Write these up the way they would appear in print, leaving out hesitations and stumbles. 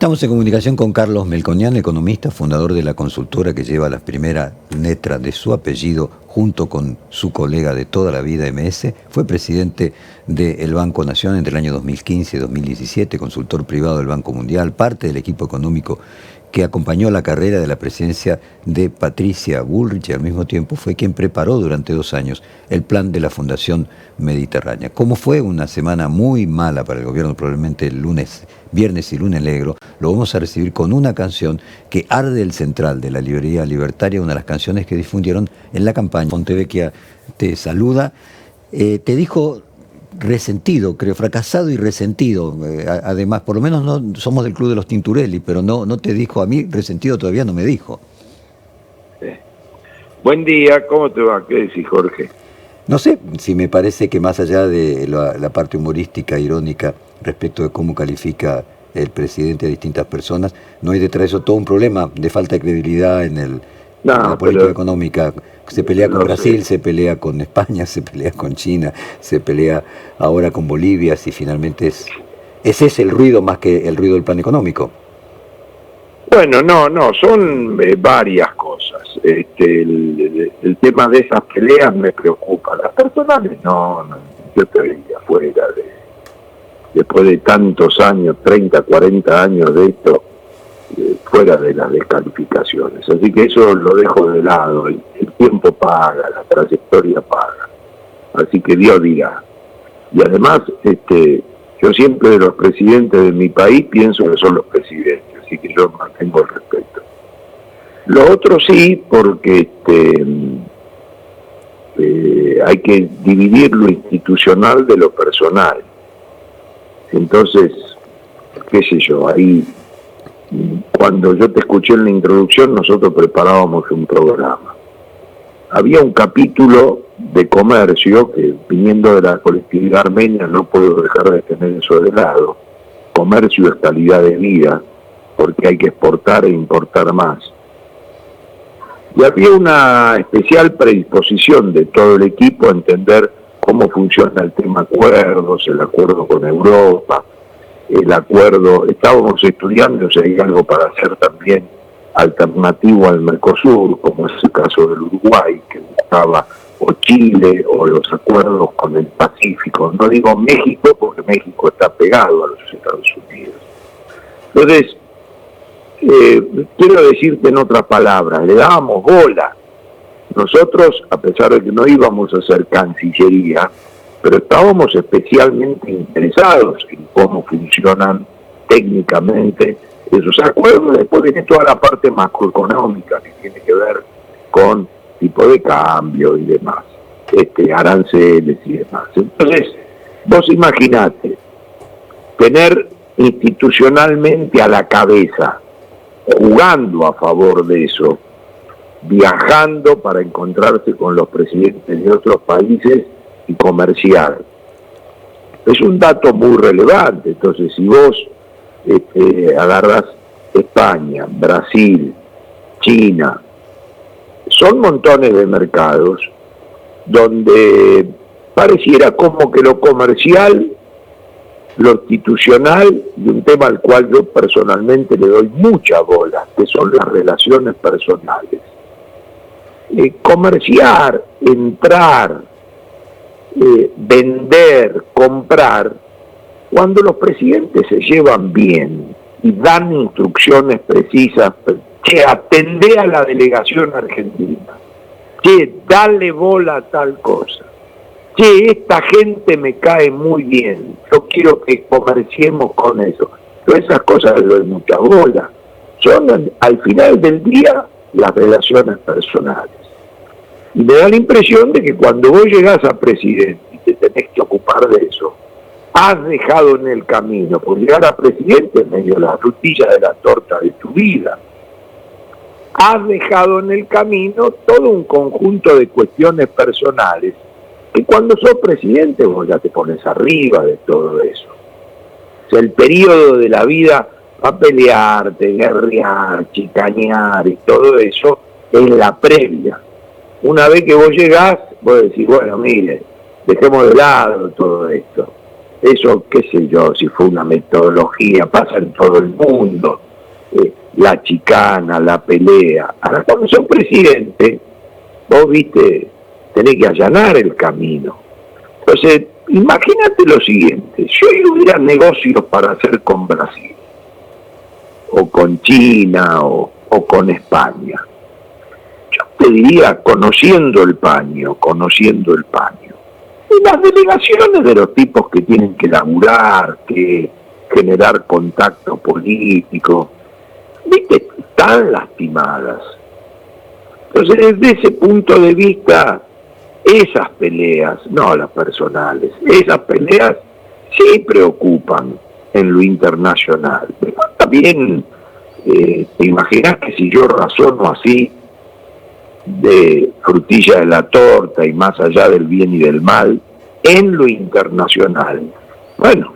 Estamos en comunicación con Carlos Melconian, economista, fundador de la consultora que lleva las primeras letras de su apellido junto con su colega de toda la vida, MS. Fue presidente del Banco Nación entre el año 2015 y 2017, consultor privado del Banco Mundial, parte del equipo económico que acompañó la carrera de la presidencia de Patricia Bullrich y al mismo tiempo fue quien preparó durante 2 años el plan de la Fundación Mediterránea. Como fue una semana muy mala para el gobierno, probablemente el viernes y lunes negro, lo vamos a recibir con una canción que Arde el Central de la librería libertaria, una de las canciones que difundieron en la campaña. Fontevecchia te saluda, te dijo resentido, creo, fracasado y resentido. Además, por lo menos no somos del club de los Tinturelli, pero no te dijo a mí, resentido todavía no me dijo. Buen día, ¿cómo te va? ¿Qué decís, Jorge? No sé si me parece que más allá de la parte humorística, irónica, respecto de cómo califica el presidente a distintas personas, no hay detrás de eso todo un problema de falta de credibilidad en la política económica. Se pelea con Brasil, se pelea con España, se pelea con China, se pelea ahora con Bolivia, si finalmente ese es el ruido más que el ruido del plan económico. Bueno, no, son varias cosas. El tema de esas peleas me preocupa. Las personales no, yo te diría fuera después de tantos años, 30, 40 años de esto, fuera de las descalificaciones. Así que eso lo dejo de lado. El tiempo paga, la trayectoria paga. Así que Dios dirá. Y además, yo siempre de los presidentes de mi país pienso que son los presidentes, así que yo mantengo el respeto. Lo otro sí, porque hay que dividir lo institucional de lo personal. Entonces, qué sé yo, ahí cuando yo te escuché en la introducción, nosotros preparábamos un programa. Había un capítulo de comercio, que viniendo de la colectividad armenia no puedo dejar de tener eso de lado. Comercio es calidad de vida, porque hay que exportar e importar más. Y había una especial predisposición de todo el equipo a entender cómo funciona el tema acuerdos, el acuerdo con Europa, el acuerdo, estábamos estudiando si hay algo para hacer también alternativo al Mercosur, como es el caso del Uruguay, que buscaba o Chile o los acuerdos con el Pacífico. No digo México, porque México está pegado a los Estados Unidos. Entonces, quiero decirte en otras palabras, le dábamos bola. Nosotros, a pesar de que no íbamos a hacer Cancillería, pero estábamos especialmente interesados en cómo funcionan técnicamente esos acuerdos. Después viene toda la parte macroeconómica que tiene que ver con tipo de cambio y demás, aranceles y demás. Entonces, vos imaginate tener institucionalmente a la cabeza, jugando a favor de eso, viajando para encontrarse con los presidentes de otros países y comerciar. Es un dato muy relevante. Entonces, si vos agarras España, Brasil, China, son montones de mercados donde pareciera como que lo comercial, lo institucional, y un tema al cual yo personalmente le doy mucha bola, que son las relaciones personales. Comerciar, entrar, vender, comprar, cuando los presidentes se llevan bien y dan instrucciones precisas, che, atendé a la delegación argentina, che, dale bola a tal cosa, che, esta gente me cae muy bien, yo quiero que comerciemos con eso. Todas esas cosas le doy mucha bola. Son al final del día las relaciones personales. Y me da la impresión de que cuando vos llegás a presidente y te tenés que ocupar de eso, has dejado en el camino, por llegar a presidente es medio la frutilla de la torta de tu vida, has dejado en el camino todo un conjunto de cuestiones personales que cuando sos presidente vos ya te pones arriba de todo eso. O sea, el periodo de la vida va a pelearte, guerrear, chicanear y todo eso es la previa. Una vez que vos llegás, vos decís, bueno, mire, dejemos de lado todo esto. eso qué sé yo, si fue una metodología, pasa en todo el mundo, la chicana, la pelea. Ahora cuando sos presidente, vos viste, tenés que allanar el camino. Entonces, imagínate lo siguiente, si hoy hubiera negocios para hacer con Brasil, o con China, o con España, yo te diría, conociendo el paño, y las delegaciones de los tipos que tienen que laburar, que generar contacto político, viste, están lastimadas. Entonces, desde ese punto de vista, esas peleas, no las personales, esas peleas sí preocupan en lo internacional. Pero también, te imaginas que si yo razono así, de frutilla de la torta y más allá del bien y del mal, en lo internacional, bueno,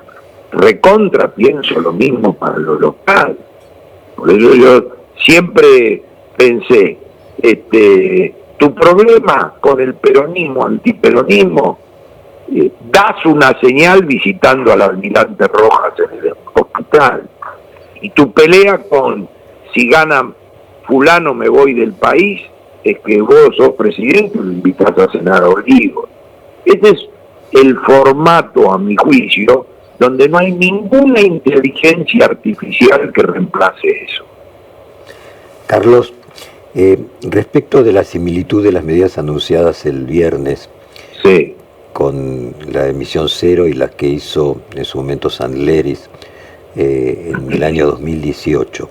recontra pienso lo mismo para lo local. Por eso yo siempre pensé, tu problema con el peronismo, antiperonismo, das una señal visitando al almirante Rojas en el hospital, y tu pelea con si gana fulano me voy del país, es que vos sos presidente y lo invitás a cenar a Olivos. Ese es el formato, a mi juicio, donde no hay ninguna inteligencia artificial que reemplace eso. Carlos, respecto de la similitud de las medidas anunciadas el viernes, sí, con la emisión cero y las que hizo en su momento Sandleris en el año 2018,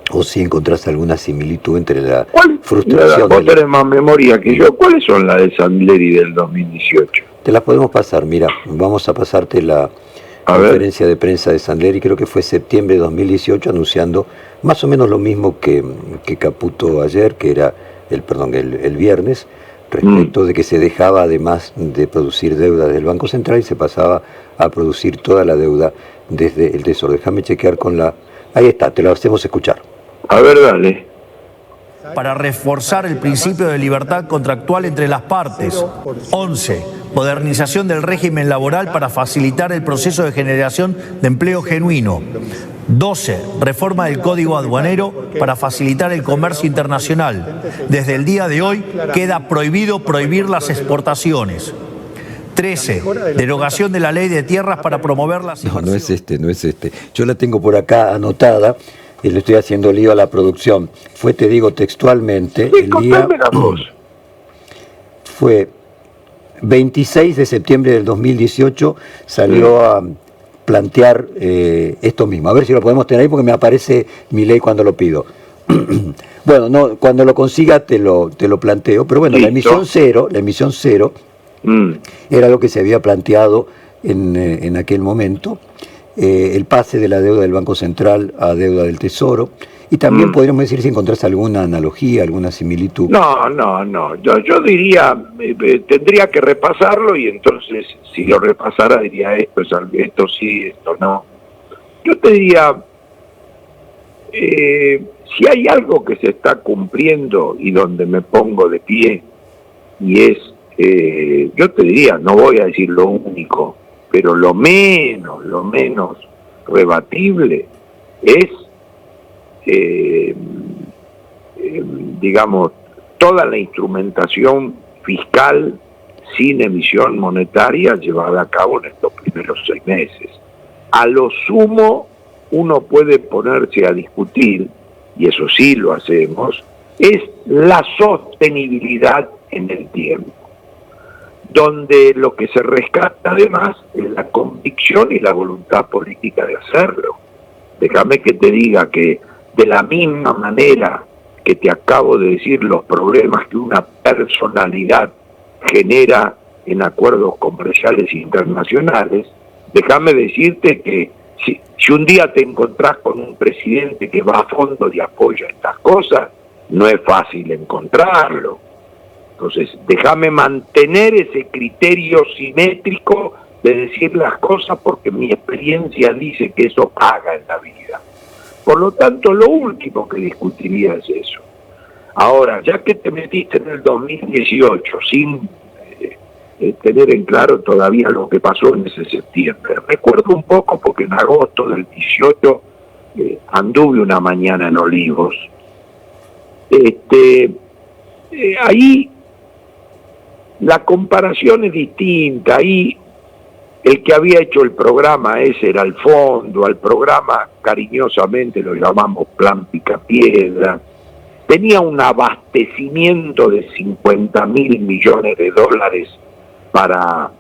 o si encontrás alguna similitud entre la frustración... Vos tenés más memoria que yo. ¿Cuáles son las de Sandleri del 2018? Te las podemos pasar, mira, vamos a pasarte la conferencia de prensa de Sandleri, creo que fue septiembre de 2018, anunciando más o menos lo mismo que Caputo ayer, que era el viernes, respecto de que se dejaba, además de producir deuda del Banco Central, y se pasaba a producir toda la deuda desde el Tesoro. Déjame chequear con la... Ahí está, te lo hacemos escuchar. A ver, dale. Para reforzar el principio de libertad contractual entre las partes. 11. Modernización del régimen laboral para facilitar el proceso de generación de empleo genuino. 12. Reforma del Código Aduanero para facilitar el comercio internacional. Desde el día de hoy queda prohibir las exportaciones. 13. Derogación de la ley de tierras para promover las inversiones. No es este. Yo la tengo por acá anotada y le estoy haciendo lío a la producción. Fue, te digo textualmente, Sí, el día... Fue 26 de septiembre del 2018, salió a plantear esto mismo. A ver si lo podemos tener ahí porque me aparece mi ley cuando lo pido. Bueno, no, cuando lo consiga te lo planteo, pero bueno, la emisión cero era lo que se había planteado en aquel momento, el pase de la deuda del Banco Central a deuda del Tesoro, y también podríamos decir si encontrás alguna analogía, alguna similitud. No, yo diría, tendría que repasarlo, y entonces si lo repasara diría esto sí, esto no. Yo te diría, si hay algo que se está cumpliendo y donde me pongo de pie, y es, yo te diría, no voy a decir lo único, pero lo menos rebatible es, digamos, toda la instrumentación fiscal sin emisión monetaria llevada a cabo en estos primeros 6 meses. A lo sumo, uno puede ponerse a discutir, y eso sí lo hacemos, es la sostenibilidad en el tiempo, donde lo que se rescata además es la convicción y la voluntad política de hacerlo. Déjame que te diga que de la misma manera que te acabo de decir los problemas que una personalidad genera en acuerdos comerciales internacionales, déjame decirte que si un día te encontrás con un presidente que va a fondo y apoya estas cosas, no es fácil encontrarlo. Entonces, déjame mantener ese criterio simétrico de decir las cosas, porque mi experiencia dice que eso paga en la vida. Por lo tanto, lo último que discutiría es eso. Ahora, ya que te metiste en el 2018 sin tener en claro todavía lo que pasó en ese septiembre. Recuerdo un poco porque en agosto del 18 anduve una mañana en Olivos. Ahí la comparación es distinta. Ahí el que había hecho el programa ese era el fondo, al programa cariñosamente lo llamamos Plan Picapiedra. Tenía un abastecimiento de 50.000 millones de dólares para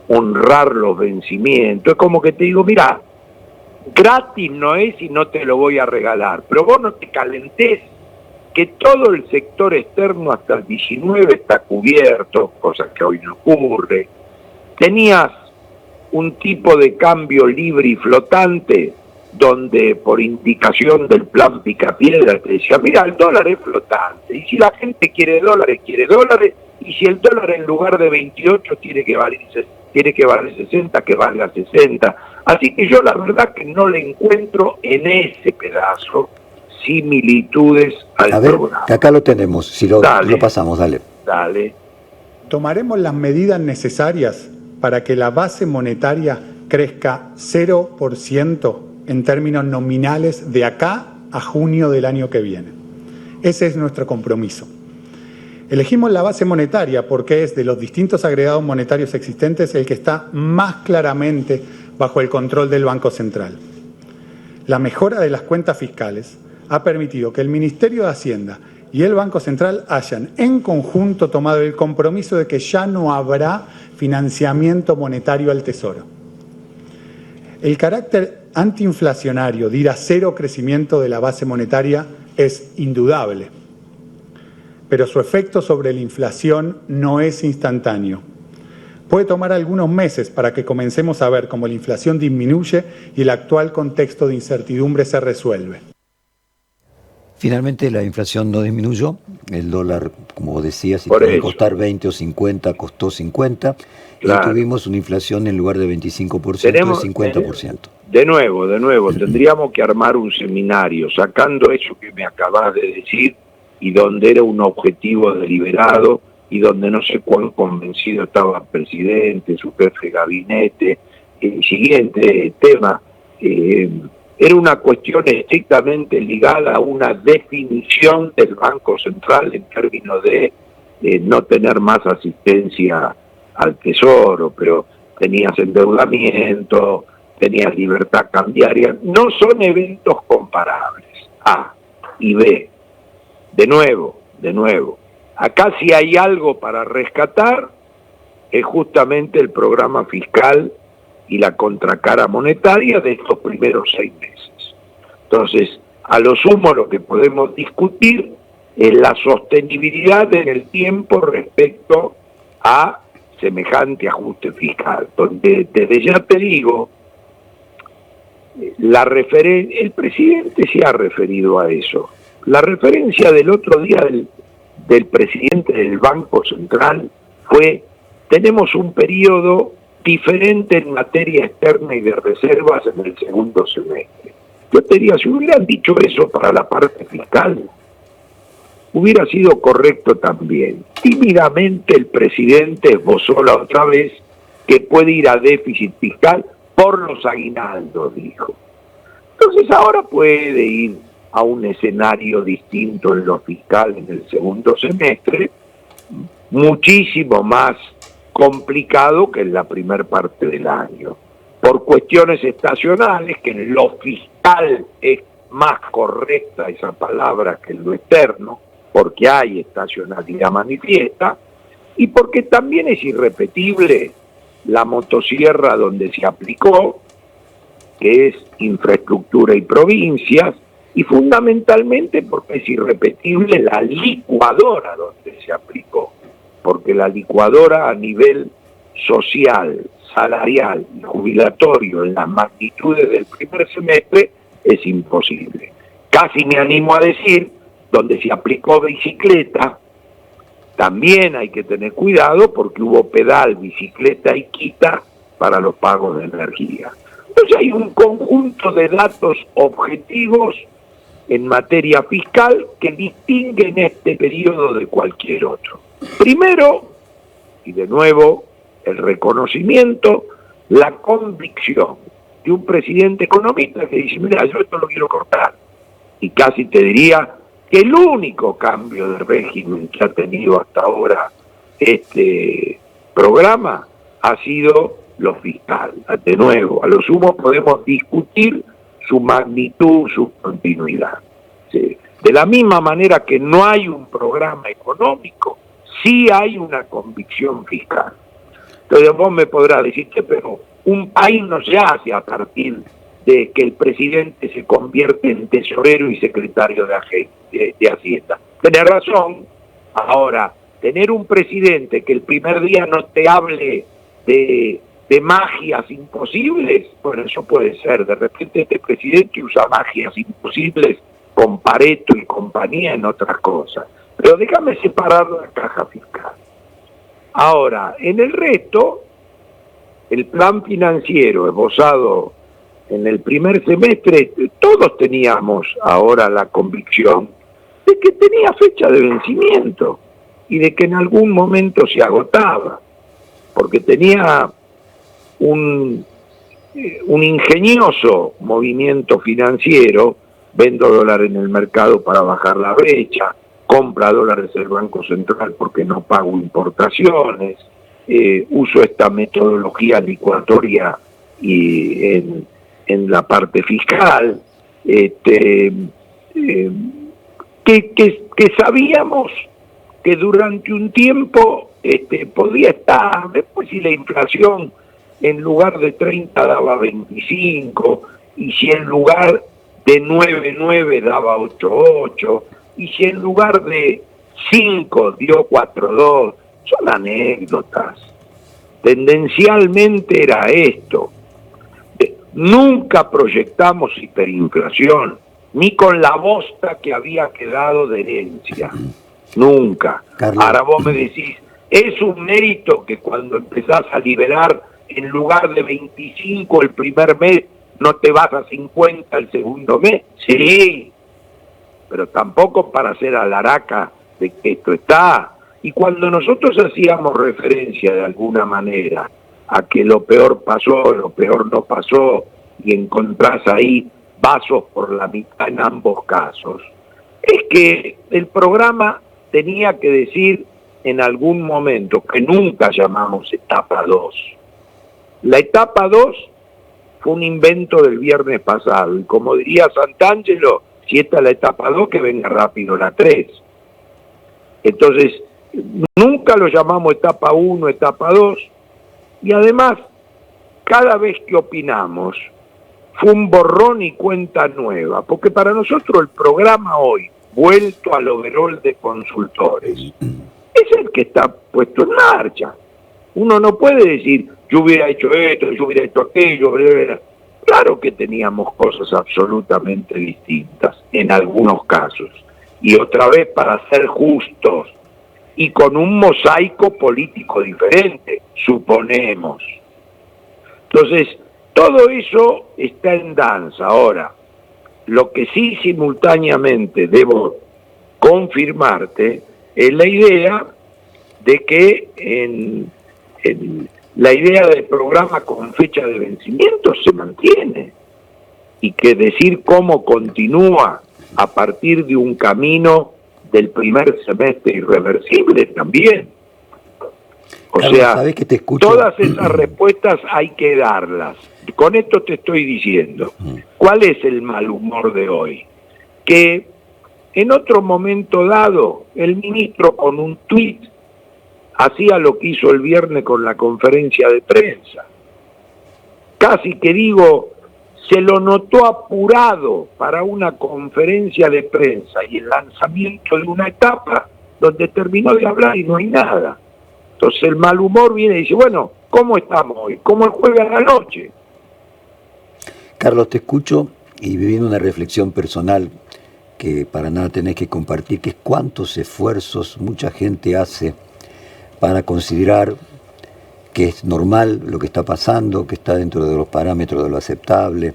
honrar los vencimientos. Es como que te digo, mira, gratis no es y no te lo voy a regalar, pero vos no te calentés, que todo el sector externo hasta el 19 está cubierto, cosa que hoy no ocurre. Tenías un tipo de cambio libre y flotante donde por indicación del Plan Picapiedra te decía, mira, el dólar es flotante, y si la gente quiere dólares, y si el dólar en lugar de 28 tiene que valer 60, que valga 60. Así que yo la verdad que no le encuentro en ese pedazo similitudes al programa. Que acá lo tenemos, si lo pasamos, dale. Dale. Tomaremos las medidas necesarias para que la base monetaria crezca 0% en términos nominales de acá a junio del año que viene. Ese es nuestro compromiso. Elegimos la base monetaria porque es de los distintos agregados monetarios existentes el que está más claramente bajo el control del Banco Central. La mejora de las cuentas fiscales ha permitido que el Ministerio de Hacienda y el Banco Central hayan en conjunto tomado el compromiso de que ya no habrá financiamiento monetario al Tesoro. El carácter antiinflacionario de ir a cero crecimiento de la base monetaria es indudable, pero su efecto sobre la inflación no es instantáneo. Puede tomar algunos meses para que comencemos a ver cómo la inflación disminuye y el actual contexto de incertidumbre se resuelve. Finalmente la inflación no disminuyó, el dólar, como vos decías, si puede costar 20 o 50, costó 50, claro. Y tuvimos una inflación en lugar de 25%, de 50%. De nuevo, tendríamos que armar un seminario, sacando eso que me acabas de decir, y donde era un objetivo deliberado, y donde no sé cuán convencido estaba el presidente, su jefe de gabinete. Siguiente tema, era una cuestión estrictamente ligada a una definición del Banco Central en términos de no tener más asistencia al Tesoro, pero tenías endeudamiento, tenías libertad cambiaria. No son eventos comparables. A y B. De nuevo, acá si hay algo para rescatar es justamente el programa fiscal y la contracara monetaria de estos primeros 6 meses. Entonces, a lo sumo lo que podemos discutir es la sostenibilidad en el tiempo respecto a semejante ajuste fiscal, donde desde ya te digo, el presidente se ha referido a eso. La referencia del otro día del presidente del Banco Central fue: tenemos un periodo diferente en materia externa y de reservas en el segundo semestre. Yo te diría, si hubieran dicho eso para la parte fiscal, hubiera sido correcto también. Tímidamente el presidente esbozó la otra vez que puede ir a déficit fiscal por los aguinaldos, dijo. Entonces ahora puede ir a un escenario distinto en lo fiscal en el segundo semestre, muchísimo más complicado que en la primera parte del año, por cuestiones estacionales, que en lo fiscal es más correcta esa palabra que en lo externo, porque hay estacionalidad manifiesta, y porque también es irrepetible la motosierra donde se aplicó, que es infraestructura y provincias, y fundamentalmente porque es irrepetible la licuadora donde se aplicó, porque la licuadora a nivel social, salarial y jubilatorio en las magnitudes del primer semestre es imposible. Casi me animo a decir, donde se aplicó bicicleta, también hay que tener cuidado porque hubo pedal, bicicleta y quita para los pagos de energía. Entonces hay un conjunto de datos objetivos en materia fiscal que distinguen este periodo de cualquier otro. Primero, y de nuevo, el reconocimiento, la convicción de un presidente economista que dice, mira, yo esto lo quiero cortar. Y casi te diría que el único cambio de régimen que ha tenido hasta ahora este programa ha sido lo fiscal. De nuevo, a lo sumo podemos discutir su magnitud, su continuidad. ¿Sí? De la misma manera que no hay un programa económico, sí hay una convicción fiscal. Entonces vos me podrás decir, pero un país no se hace a partir de que el presidente se convierte en tesorero y secretario de Hacienda. Tenés razón. Ahora, tener un presidente que el primer día no te hable de magias imposibles, bueno, eso puede ser. De repente este presidente usa magias imposibles con Pareto y compañía en otras cosas. Pero déjame separar la caja fiscal. Ahora, en el resto, el plan financiero esbozado en el primer semestre, todos teníamos ahora la convicción de que tenía fecha de vencimiento y de que en algún momento se agotaba, porque tenía un ingenioso movimiento financiero: vendo dólares en el mercado para bajar la brecha, compra dólares del Banco Central porque no pago importaciones, uso esta metodología licuatoria y en la parte fiscal, que sabíamos que durante un tiempo podía estar, después si la inflación en lugar de 30 daba 25, y si en lugar de 9,9 daba 8,8, y si en lugar de 5 dio 4,2, son anécdotas. Tendencialmente era esto. Nunca proyectamos hiperinflación, ni con la bosta que había quedado de herencia. Nunca. Carlos. Ahora vos me decís, ¿es un mérito que cuando empezás a liberar, en lugar de 25 el primer mes, no te vas a 50 el segundo mes? Sí, pero tampoco para hacer alaraca de que esto está. Y cuando nosotros hacíamos referencia de alguna manera a que lo peor pasó, lo peor no pasó, y encontrás ahí vasos por la mitad en ambos casos, es que el programa tenía que decir en algún momento, que nunca llamamos etapa 2. La etapa 2 fue un invento del viernes pasado, y como diría Santangelo, si esta es la etapa 2, que venga rápido la 3. Entonces, nunca lo llamamos etapa 1, etapa 2, y además, cada vez que opinamos, fue un borrón y cuenta nueva, porque para nosotros el programa hoy, vuelto al overol de consultores, es el que está puesto en marcha. Uno no puede decir, yo hubiera hecho esto, yo hubiera hecho aquello. Claro que teníamos cosas absolutamente distintas en algunos casos, y otra vez, para ser justos, y con un mosaico político diferente, suponemos. Entonces, todo eso está en danza. Ahora, lo que sí simultáneamente debo confirmarte es la idea de que la idea del programa con fecha de vencimiento se mantiene, y que decir cómo continúa a partir de un camino del primer semestre irreversible también. O Carlos, sea, ¿sabes que te escucho? Todas esas respuestas hay que darlas. Con esto te estoy diciendo, ¿cuál es el mal humor de hoy? Que en otro momento dado, el ministro con un tuit hacía lo que hizo el viernes con la conferencia de prensa. Casi que digo, se lo notó apurado para una conferencia de prensa y el lanzamiento de una etapa donde terminó de hablar y no hay nada. Entonces el mal humor viene y dice, bueno, ¿cómo estamos hoy? ¿Cómo el jueves a la noche? Carlos, te escucho y viviendo una reflexión personal que para nada tenés que compartir, que es cuántos esfuerzos mucha gente hace para considerar que es normal lo que está pasando, que está dentro de los parámetros de lo aceptable,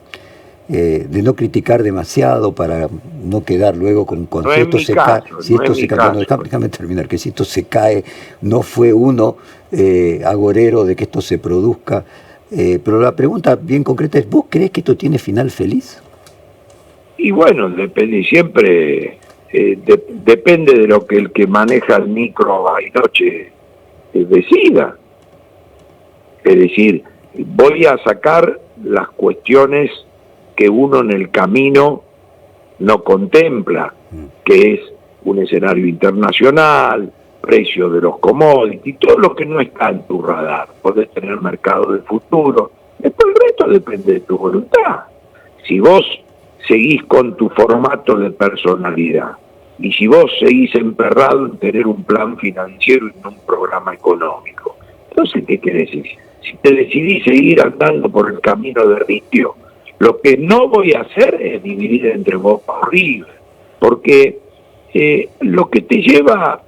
de no criticar demasiado para no quedar luego con no si esto se cae, si esto se cae, déjame terminar, que si esto se cae, no fue uno agorero de que esto se produzca. Pero la pregunta bien concreta es, ¿vos creés que esto tiene final feliz? Y bueno, depende siempre, depende de lo que el que maneja el micro Bariloche decida. Es decir, voy a sacar las cuestiones que uno en el camino no contempla, que es un escenario internacional, precio de los commodities, todo lo que no está en tu radar. Podés tener mercado del futuro. Después el resto depende de tu voluntad. Si vos seguís con tu formato de personalidad y si vos seguís emperrado en tener un plan financiero y no un programa económico, entonces, ¿qué querés decir? Si te decidís seguir andando por el camino de Riccio, lo que no voy a hacer es dividir entre Boca o River, porque lo que te lleva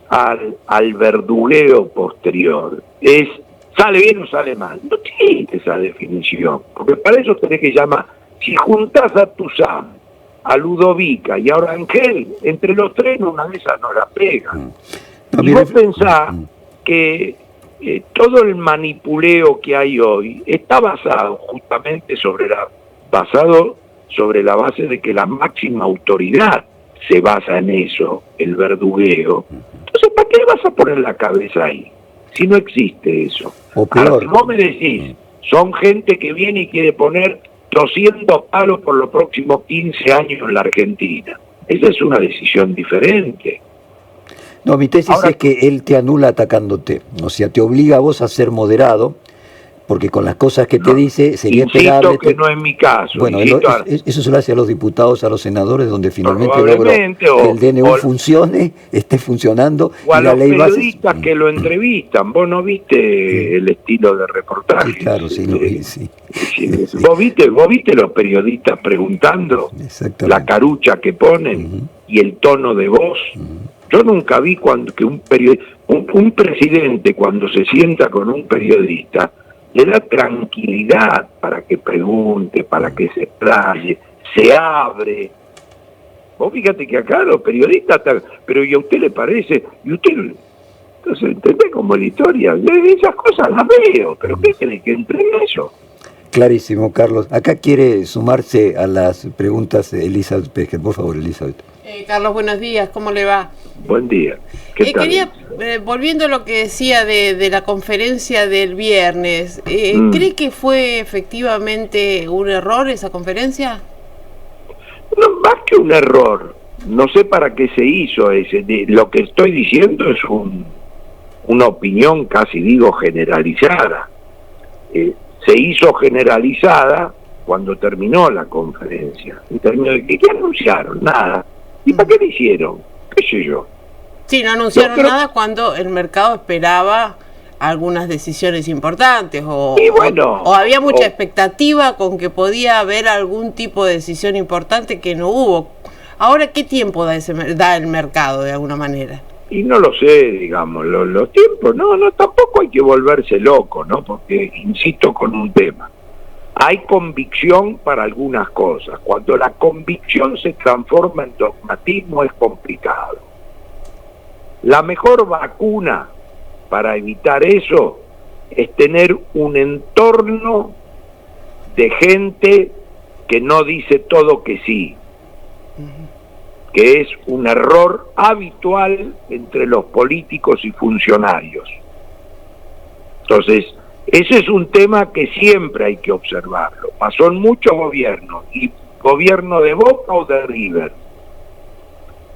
al verdugueo posterior es, ¿sale bien o sale mal? No tiene esa definición, porque para eso tenés que llamar, si juntás a Tuzán, a Ludovica y a Orangel, entre los tres una de esas no la pegan. Y vos pensás que todo el manipuleo que hay hoy está basado justamente sobre la base de que la máxima autoridad se basa en eso, el verdugueo. Entonces, ¿para qué vas a poner la cabeza ahí? Si no existe eso. O peor. Ahora, si vos me decís, son gente que viene y quiere poner 200 palos por los próximos 15 años en la Argentina. Esa es una decisión diferente. No, mi tesis es que él te anula atacándote, o sea, te obliga a vos a ser moderado, porque con las cosas que te dice sería esperable... que no es mi caso. Bueno, eso se lo hace a los diputados, a los senadores, donde finalmente logró que el DNU funcione, esté funcionando, o a y la los ley periodistas que lo entrevistan. Vos no viste el estilo de reportaje. Sí, claro, sí, lo vi, sí. ¿Vos viste los periodistas preguntando la carucha que ponen y el tono de voz? Yo nunca vi que un presidente cuando se sienta con un periodista le da tranquilidad para que pregunte, para que se explaye, se abre. Vos fíjate que acá los periodistas, pero ¿y a usted le parece? ¿Y usted? Entonces, ¿entendés como la historia? Esas cosas las veo, pero ¿qué querés que entre en eso? Clarísimo, Carlos. Acá quiere sumarse a las preguntas Elizabeth Pejer. Por favor, Elizabeth. Carlos, buenos días. ¿Cómo le va? Buen día. ¿Qué tal? Quería, volviendo a lo que decía de la conferencia del viernes, ¿cree que fue efectivamente un error esa conferencia? No, más que un error. No sé para qué se hizo ese. Lo que estoy diciendo es una opinión, casi digo, generalizada. Se hizo generalizada cuando terminó la conferencia. En términos de ¿qué anunciaron? Nada. ¿Y para qué lo hicieron? ¿Qué sé yo? Sí, no anunciaron nada cuando el mercado esperaba algunas decisiones importantes o había mucha expectativa con que podía haber algún tipo de decisión importante que no hubo. Ahora, ¿qué tiempo da el mercado de alguna manera? Y no lo sé, digamos, los tiempos, no, tampoco hay que volverse loco, ¿no? Porque, insisto con un tema, hay convicción para algunas cosas. Cuando la convicción se transforma en dogmatismo es complicado. La mejor vacuna para evitar eso es tener un entorno de gente que no dice todo que sí, que es un error habitual entre los políticos y funcionarios. Entonces, ese es un tema que siempre hay que observarlo. Pasó en muchos gobiernos, y gobierno de Boca o de River.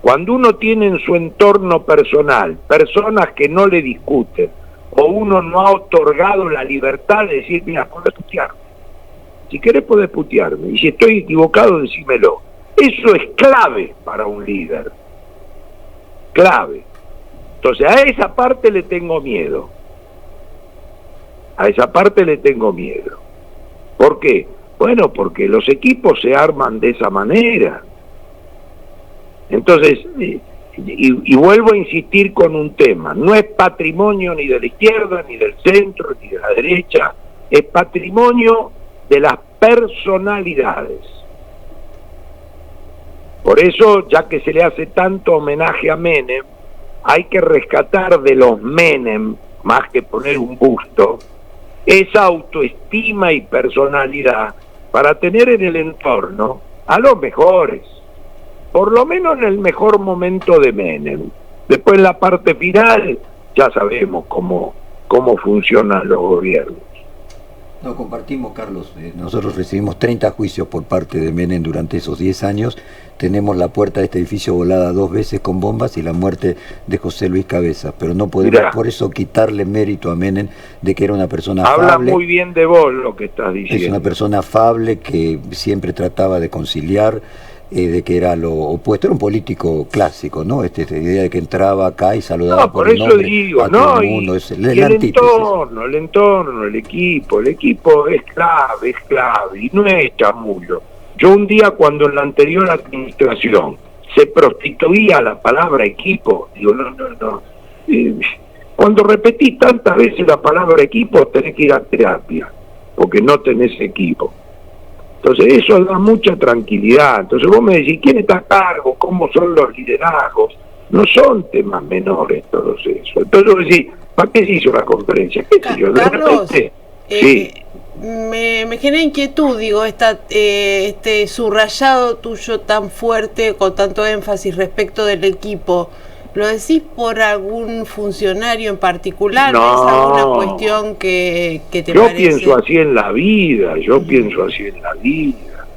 Cuando uno tiene en su entorno personal personas que no le discuten, o uno no ha otorgado la libertad de decir, mira, podés putearme. Si querés podés putearme, y si estoy equivocado, decímelo. Eso es clave para un líder. Clave. Entonces, a esa parte le tengo miedo. A esa parte le tengo miedo. ¿Por qué? Bueno, porque los equipos se arman de esa manera. Entonces, y vuelvo a insistir con un tema, no es patrimonio ni de la izquierda, ni del centro, ni de la derecha, es patrimonio de las personalidades. Por eso, ya que se le hace tanto homenaje a Menem, hay que rescatar de los Menem, más que poner un busto, esa autoestima y personalidad para tener en el entorno a los mejores, por lo menos en el mejor momento de Menem. Después en la parte final ya sabemos cómo funcionan los gobiernos. No, compartimos, Carlos. Nosotros recibimos 30 juicios por parte de Menem durante esos 10 años. Tenemos la puerta de este edificio volada 2 veces con bombas y la muerte de José Luis Cabezas. Pero no podemos por eso quitarle mérito a Menem de que era una persona afable. Habla muy bien de vos lo que estás diciendo. Es una persona afable que siempre trataba de conciliar, de que era lo opuesto. Era un político clásico, ¿no? Esta idea de que entraba acá y saludaba por el nombre a todo el mundo. Es el entorno, el equipo es clave, y no es chamullo. Yo un día, cuando en la anterior administración se prostituía la palabra equipo, digo, no. Cuando repetís tantas veces la palabra equipo, tenés que ir a terapia, porque no tenés equipo. Entonces eso da mucha tranquilidad. Entonces vos me decís, ¿quién está a cargo? ¿Cómo son los liderazgos? No son temas menores todos eso. Entonces vos decís, ¿para qué se hizo la conferencia? ¿Qué sé yo? De Carlos, repente, sí. Me genera inquietud, digo, este subrayado tuyo tan fuerte, con tanto énfasis respecto del equipo. ¿Lo decís por algún funcionario en particular? No, ¿Es alguna cuestión que te yo parece? pienso así en la vida,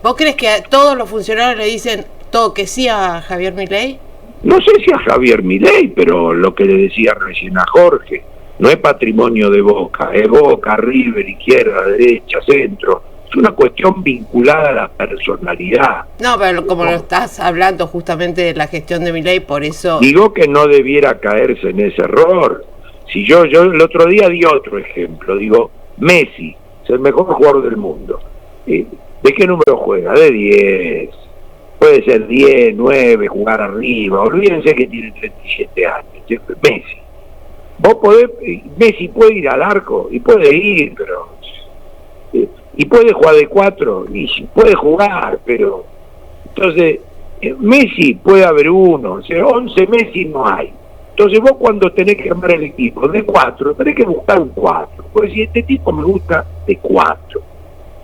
¿Vos crees que a todos los funcionarios le dicen todo que sí a Javier Milei? No sé si a Javier Milei, pero lo que le decía recién a Jorge, no es patrimonio de Boca, es Boca, River, izquierda, derecha, centro. Es una cuestión vinculada a la personalidad. No, pero como lo estás hablando justamente de la gestión de Milei, por eso... Digo que no debiera caerse en ese error. Si yo el otro día di otro ejemplo, digo, Messi es el mejor jugador del mundo. ¿De qué número juega? De 10. Puede ser 10, 9, jugar arriba. Olvídense que tiene 37 años. Messi. Messi puede ir al arco, y puede ir, pero... y puede jugar de 4, y puede jugar, pero... Entonces, Messi puede haber uno, o sea, 11 Messi no hay. Entonces vos, cuando tenés que armar el equipo de 4, tenés que buscar un 4. Pues si este tipo me gusta, de 4.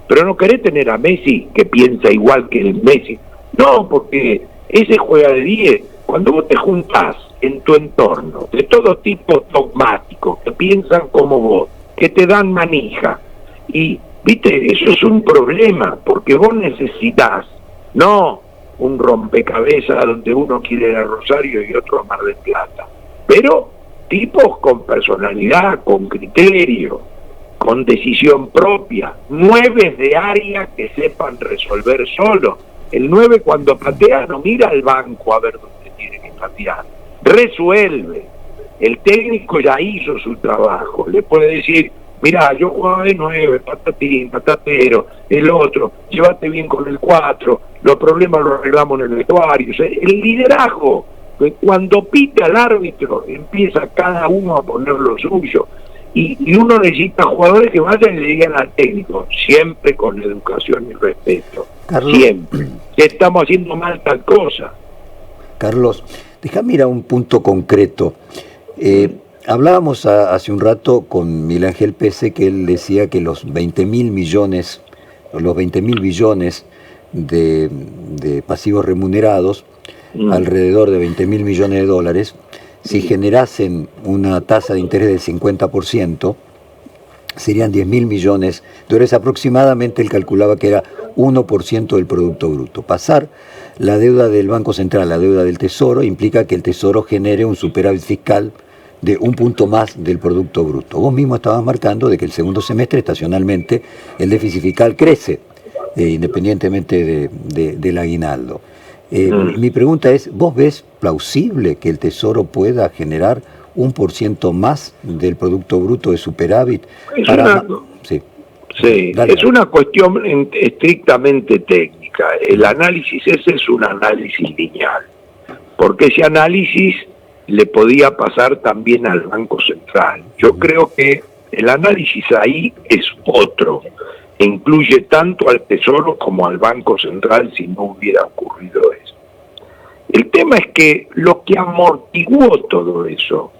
Pero no querés tener a Messi que piensa igual que el Messi. No, porque ese juega de 10. Cuando vos te juntás en tu entorno de todo tipo dogmáticos, que piensan como vos, que te dan manija, y viste, eso es un problema, porque vos necesitas, no un rompecabezas donde uno quiere ir a Rosario y otro a Mar del Plata, pero tipos con personalidad, con criterio, con decisión propia, 9 de área que sepan resolver solo. El 9, cuando patea, no mira al banco a ver dónde tiene que patear, resuelve. El técnico ya hizo su trabajo, le puede decir, mirá, yo jugaba de 9, patatín, patatero, el otro, llévate bien con el 4, los problemas los arreglamos en el vestuario. O sea, el liderazgo, cuando pita al árbitro, empieza cada uno a poner lo suyo, y uno necesita jugadores que vayan y le digan al técnico, siempre con educación y respeto, Carlos, siempre, que estamos haciendo mal tal cosa. Carlos, déjame ir a un punto concreto. Hablábamos hace un rato con Miguel Ángel Pese, que él decía que los 20.000 millones, o los 20.000 billones de pasivos remunerados, alrededor de 20.000 millones de dólares, si generasen una tasa de interés del 50%, serían 10.000 millones de dólares aproximadamente. Él calculaba que era 1% del Producto Bruto. Pasar la deuda del Banco Central a la deuda del Tesoro implica que el Tesoro genere un superávit fiscal de un punto más del Producto Bruto. Vos mismo estabas marcando de que el segundo semestre, estacionalmente, el déficit fiscal crece, independientemente del aguinaldo. Mi pregunta es, ¿vos ves plausible que el Tesoro pueda generar 1% más del Producto Bruto de superávit? Sí, es una cuestión estrictamente técnica. El análisis ese es un análisis lineal, porque ese análisis le podía pasar también al Banco Central. Yo creo que el análisis ahí es otro. incluye tanto al Tesoro como al Banco Central si no hubiera ocurrido eso. El tema es que lo que amortiguó todo eso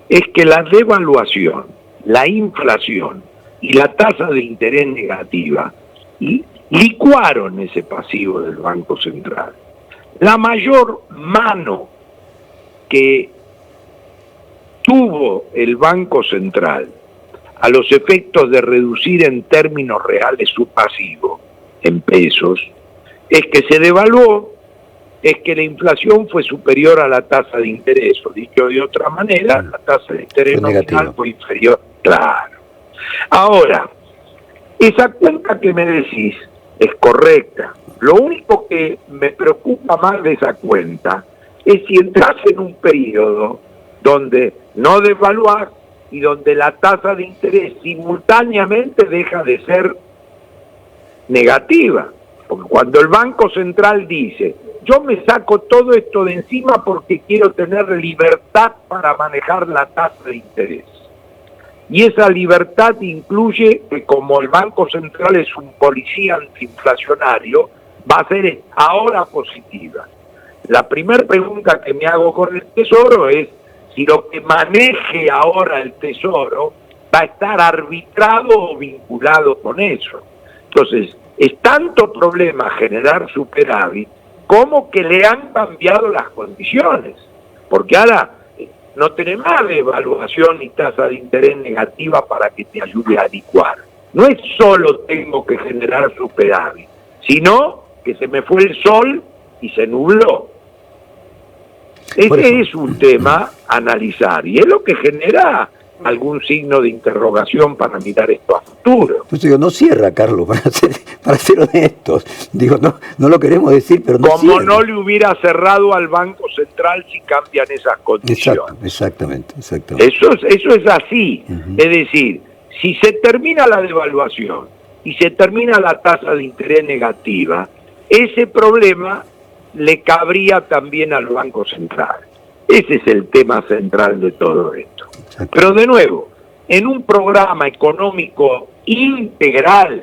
es que la devaluación, la inflación y la tasa de interés negativa licuaron ese pasivo del Banco Central. La mayor mano que tuvo el Banco Central a los efectos de reducir en términos reales su pasivo en pesos es que se devaluó, es que la inflación fue superior a la tasa de interés, o dicho de otra manera, la tasa de interés nominal fue inferior. Claro. Ahora, esa cuenta que me decís es correcta. Lo único que me preocupa más de esa cuenta es si entras en un periodo donde no devaluar y donde la tasa de interés simultáneamente deja de ser negativa. Porque cuando el Banco Central dice, yo me saco todo esto de encima porque quiero tener libertad para manejar la tasa de interés. Y esa libertad incluye que como el Banco Central es un policía antiinflacionario, va a ser ahora positiva. La primera pregunta que me hago con el Tesoro es si lo que maneje ahora el Tesoro va a estar arbitrado o vinculado con eso. Entonces, es tanto problema generar superávit como que le han cambiado las condiciones. Porque ahora no tenés más devaluación ni tasa de interés negativa para que te ayude a licuar. No es solo tengo que generar superávit, sino que se me fue el sol y se nubló. Ese es un tema a analizar y es lo que genera algún signo de interrogación para mirar esto a futuro. Pues digo, no cierra, Carlos, para ser honestos. Digo, no lo queremos decir, pero no como cierra. No le hubiera cerrado al Banco Central si cambian esas condiciones. Exactamente. Eso es así. Es decir, si se termina la devaluación y se termina la tasa de interés negativa, ese problema le cabría también al Banco Central. Ese es el tema central de todo esto. Pero de nuevo, en un programa económico integral,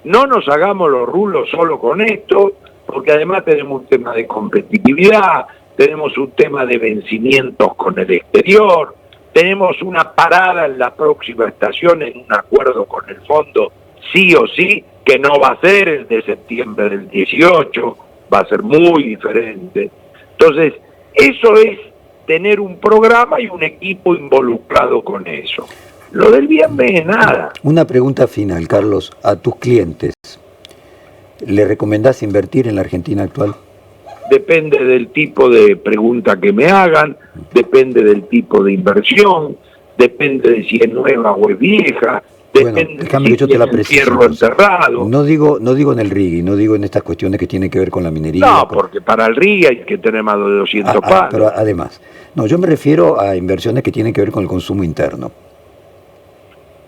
no nos hagamos los rulos solo con esto, porque además tenemos un tema de competitividad, tenemos un tema de vencimientos con el exterior, tenemos una parada en la próxima estación en un acuerdo con el fondo, sí o sí, que no va a ser el de septiembre del 18, va a ser muy diferente. Entonces, eso es tener un programa y un equipo involucrado con eso. Lo del viernes es nada. Una pregunta final, Carlos, a tus clientes. ¿Le recomendás invertir en la Argentina actual? Depende del tipo de pregunta que me hagan, depende del tipo de inversión, depende de si es nueva o es vieja, depende de si es el fierro encerrado. No digo en el RIGI, no digo en estas cuestiones que tienen que ver con la minería. No, porque para el RIGI hay que tener más de 200 palos. Pero además, no, yo me refiero a inversiones que tienen que ver con el consumo interno.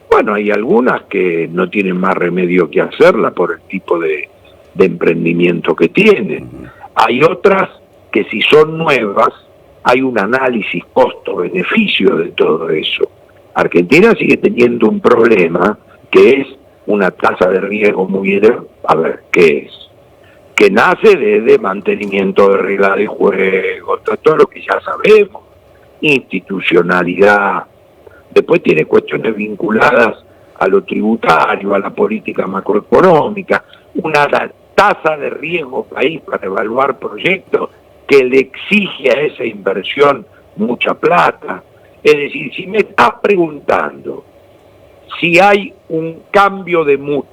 Bueno, hay algunas que no tienen más remedio que hacerla por el tipo de emprendimiento que tienen. Hay otras que si son nuevas, hay un análisis costo-beneficio de todo eso. Argentina sigue teniendo un problema que es una tasa de riesgo muy elevada. A ver, ¿qué es? Que nace desde mantenimiento de reglas de juego, todo lo que ya sabemos, institucionalidad. Después tiene cuestiones vinculadas a lo tributario, a la política macroeconómica, una tasa de riesgo país para evaluar proyectos que le exige a esa inversión mucha plata. Es decir, si me estás preguntando si hay un cambio de mood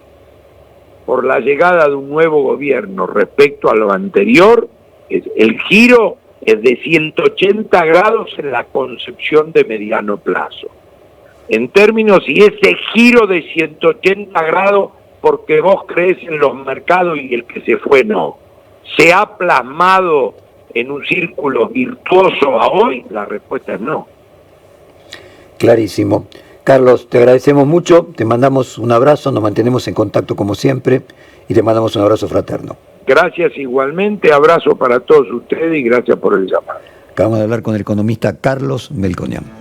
por la llegada de un nuevo gobierno respecto a lo anterior, el giro es de 180 grados en la concepción de mediano plazo. En términos, si ese giro de 180 grados porque vos crees en los mercados y el que se fue no, se ha plasmado en un círculo virtuoso a hoy, la respuesta es no. Clarísimo. Carlos, te agradecemos mucho, te mandamos un abrazo, nos mantenemos en contacto como siempre y te mandamos un abrazo fraterno. Gracias igualmente, abrazo para todos ustedes y gracias por el llamado. Acabamos de hablar con el economista Carlos Melconian.